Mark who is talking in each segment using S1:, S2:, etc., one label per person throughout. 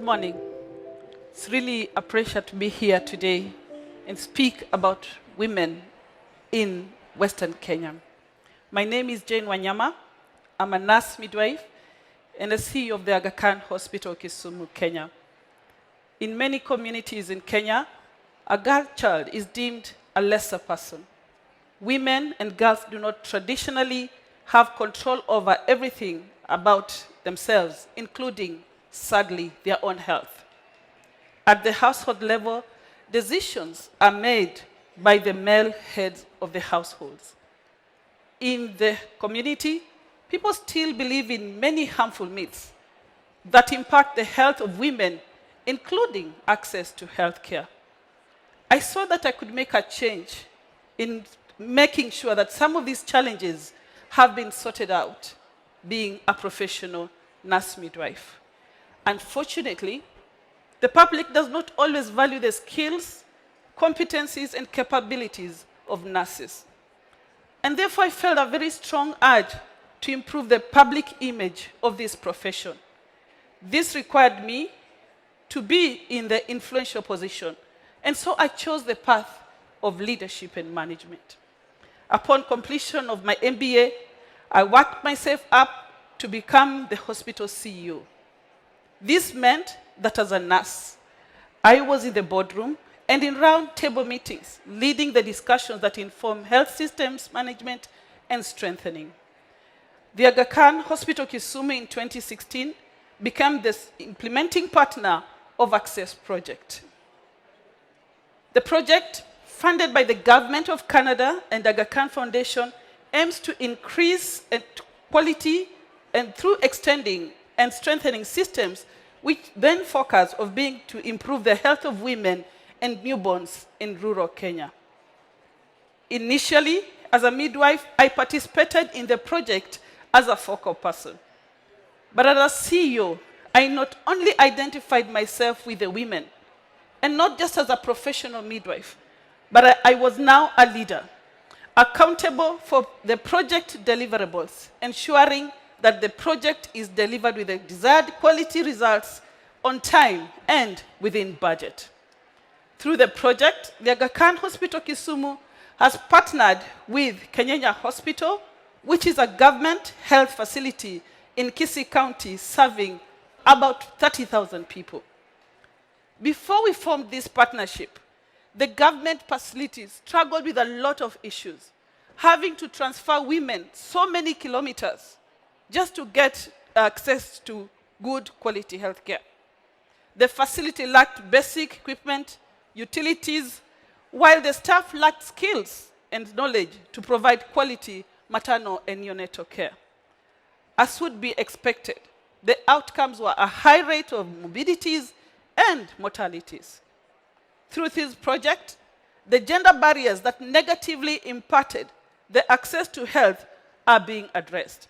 S1: morning. It's really a pleasure to be here today and speak about women in Western Kenya. My name is Jane Wanyama. I'm a nurse midwife and a CEO of the Aga Khan Hospital, Kisumu, Kenya. In many communities in Kenya, a girl child is deemed a lesser person. Women and girls do not traditionally have control over everything about themselves, including, sadly, their own health. At the household level, decisions are made by the male heads of the households. In the community, people still believe in many harmful myths that impact the health of women, including access to health care. I saw that I could make a change in making sure that some of these challenges have been sorted out, being a professional nurse midwife. Unfortunately, the public does not always value the skills, competencies, and capabilities of nurses. And therefore, I felt a very strong urge to improve the public image of this profession. This required me to be in the influential position, and so I chose the path of leadership and management. Upon completion of my MBA, I worked myself up to become the hospital CEO. This meant that as a nurse, I was in the boardroom and in round table meetings, leading the discussions that inform health systems management and strengthening. The Aga Khan Hospital Kisumu in 2016 became the implementing partner of Access Project. The project, funded by the Government of Canada and Aga Khan Foundation, aims to increase quality and through extending and strengthening systems which then focus on being to improve the health of women and newborns in rural Kenya. Initially, as a midwife, I participated in the project as a focal person. But as a CEO, I not only identified myself with the women, and not just as a professional midwife, but I was now a leader, accountable for the project deliverables, ensuring that the project is delivered with the desired quality results on time and within budget. Through the project, the Aga Khan Hospital Kisumu has partnered with Kenyanya Hospital, which is a government health facility in Kisii County serving about 30,000 people. Before we formed this partnership, the government facilities struggled with a lot of issues, having to transfer women so many kilometers just to get access to good quality health care. The facility lacked basic equipment, utilities, while the staff lacked skills and knowledge to provide quality maternal and neonatal care. As would be expected, the outcomes were a high rate of morbidities and mortalities. Through this project, the gender barriers that negatively impacted the access to health are being addressed.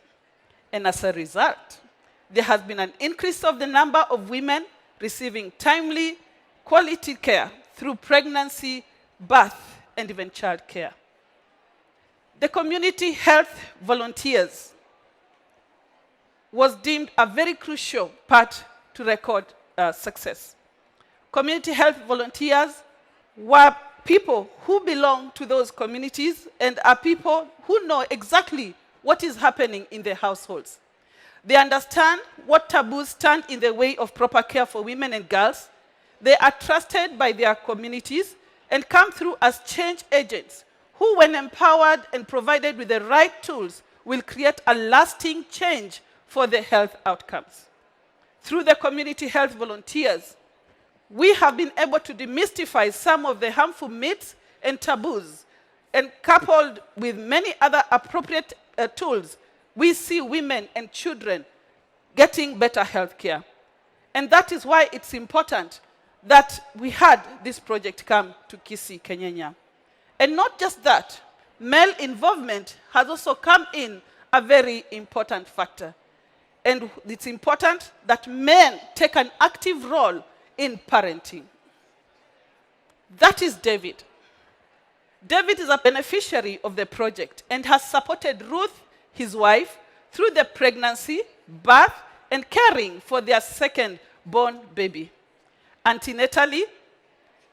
S1: And as a result, there has been an increase of the number of women receiving timely, quality care through pregnancy, birth, and even child care. The community health volunteers was deemed a very crucial part to record success. Community health volunteers were people who belong to those communities and are people who know exactly what is happening in their households. They understand what taboos stand in the way of proper care for women and girls. They are trusted by their communities and come through as change agents who, when empowered and provided with the right tools, will create a lasting change for the health outcomes. Through the community health volunteers, we have been able to demystify some of the harmful myths and taboos, and coupled with many other appropriate tools, we see women and children getting better health care. And that is why it's important that we had this project come to Kisii, Kenya. And not just that, male involvement has also come in a very important factor. And it's important that men take an active role in parenting. That is David. David is a beneficiary of the project and has supported Ruth, his wife, through the pregnancy, birth, and caring for their second born baby. Antenatally,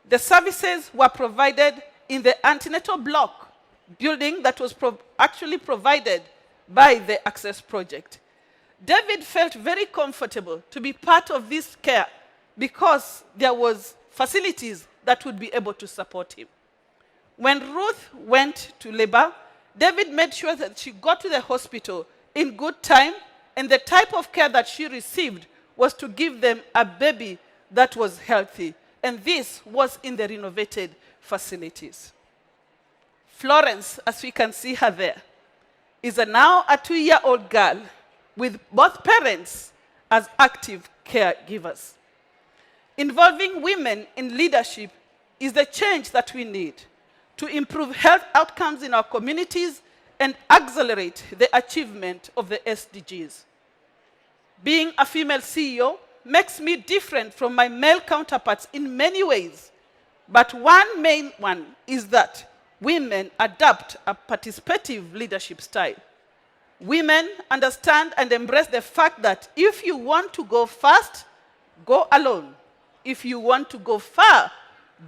S1: the services were provided in the antenatal block building that was actually provided by the Access Project. David felt very comfortable to be part of this care because there was facilities that would be able to support him. When Ruth went to labor, David made sure that she got to the hospital in good time, and the type of care that she received was to give them a baby that was healthy. And this was in the renovated facilities. Florence, as we can see her there, is now a 2-year-old girl with both parents as active caregivers. Involving women in leadership is the change that we need to improve health outcomes in our communities and accelerate the achievement of the SDGs. Being a female CEO makes me different from my male counterparts in many ways, but one main one is that women adopt a participative leadership style. Women understand and embrace the fact that if you want to go fast, go alone. If you want to go far,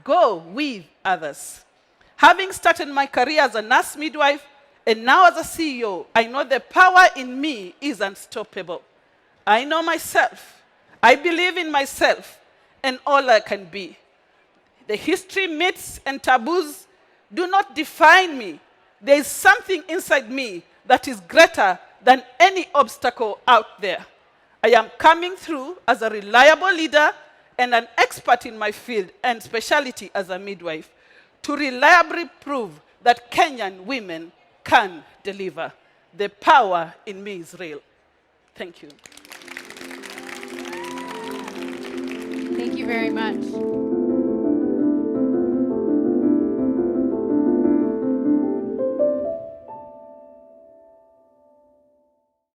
S1: go with others. Having started my career as a nurse midwife and now as a CEO, I know the power in me is unstoppable. I know myself. I believe in myself and all I can be. The history, myths, and taboos do not define me. There is something inside me that is greater than any obstacle out there. I am coming through as a reliable leader and an expert in my field and specialty as a midwife to reliably prove that Kenyan women can deliver. The power in me is real. Thank you.
S2: Thank you very much.